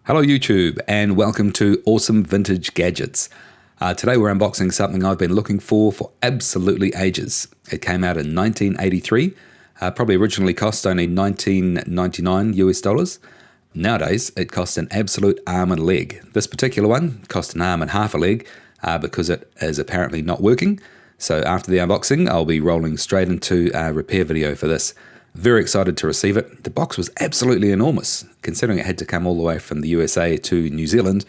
Hello YouTube and welcome to Awesome Vintage Gadgets. Today we're unboxing something I've been looking for absolutely ages. It came out in 1983, probably originally cost only $19.99 US. Nowadays it costs an absolute arm and a leg. This particular one cost an arm and half a leg because it is apparently not working. So after the unboxing I'll be rolling straight into a repair video for this. Very excited to receive it. The box was absolutely enormous. Considering it had to come all the way from the USA to New Zealand,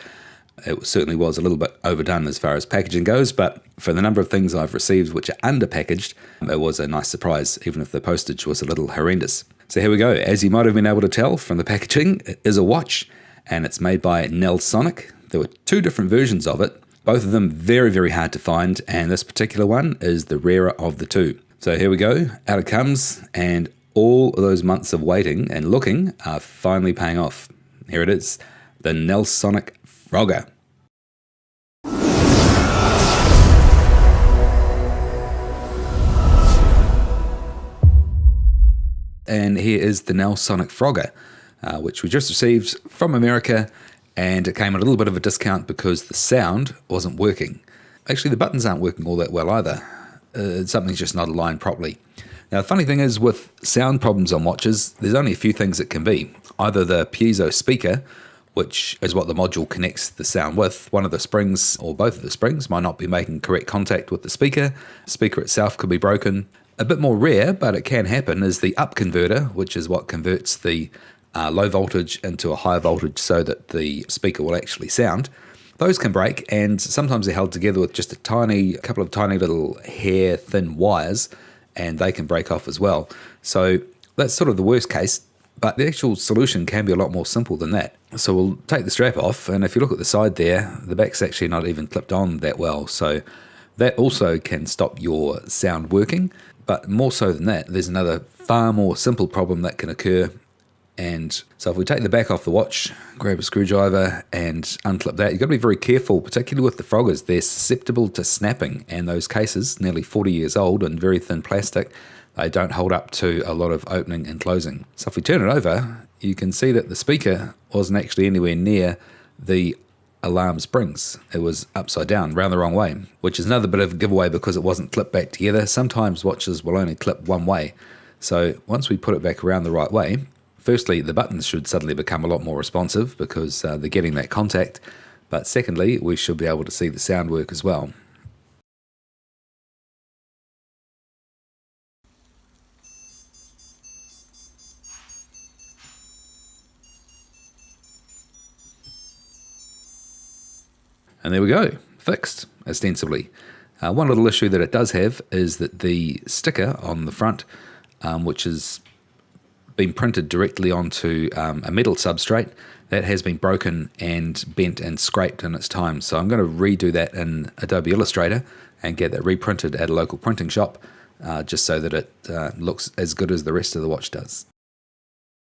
it certainly was a little bit overdone as far as packaging goes, but for the number of things I've received which are underpackaged, it was a nice surprise, even if the postage was a little horrendous. So here we go. As you might have been able to tell from the packaging, it is a watch, and it's made by Nelsonic. There were two different versions of it, both of them very, very hard to find, and this particular one is the rarer of the two. So here we go. Out it comes, and all of those months of waiting and looking are finally paying off. Here it is, the Nelsonic Frogger. And here is the Nelsonic Frogger, which we just received from America, and it came at a little bit of a discount because the sound wasn't working. Actually, the buttons aren't working all that well either. Something's just not aligned properly. Now, the funny thing is, with sound problems on watches, there's only a few things it can be. Either the piezo speaker, which is what the module connects the sound with, one of the springs or both of the springs might not be making correct contact with the speaker. The speaker itself could be broken. A bit more rare, but it can happen, is the up converter, which is what converts the low voltage into a high voltage so that the speaker will actually sound. Those can break, and sometimes they're held together with just a couple of tiny little hair thin wires, and they can break off as well. So that's sort of the worst case, but the actual solution can be a lot more simple than that. So we'll take the strap off, and if you look at the side there, the back's actually not even clipped on that well. So that also can stop your sound working. But more so than that, there's another far more simple problem that can occur. And so if we take the back off the watch, grab a screwdriver and unclip that, you've got to be very careful, particularly with the Froggers. They're susceptible to snapping, and those cases, nearly 40 years old and very thin plastic, they don't hold up to a lot of opening and closing. So if we turn it over, you can see that the speaker wasn't actually anywhere near the alarm springs. It was upside down, round the wrong way, which is another bit of a giveaway because it wasn't clipped back together. Sometimes watches will only clip one way. So once we put it back around the right way, firstly, the buttons should suddenly become a lot more responsive because they're getting that contact. But secondly, we should be able to see the sound work as well. And there we go, fixed, ostensibly. One little issue that it does have is that the sticker on the front, which has been printed directly onto a metal substrate, that has been broken and bent and scraped in its time. So I'm going to redo that in Adobe Illustrator and get that reprinted at a local printing shop, just so that it looks as good as the rest of the watch does.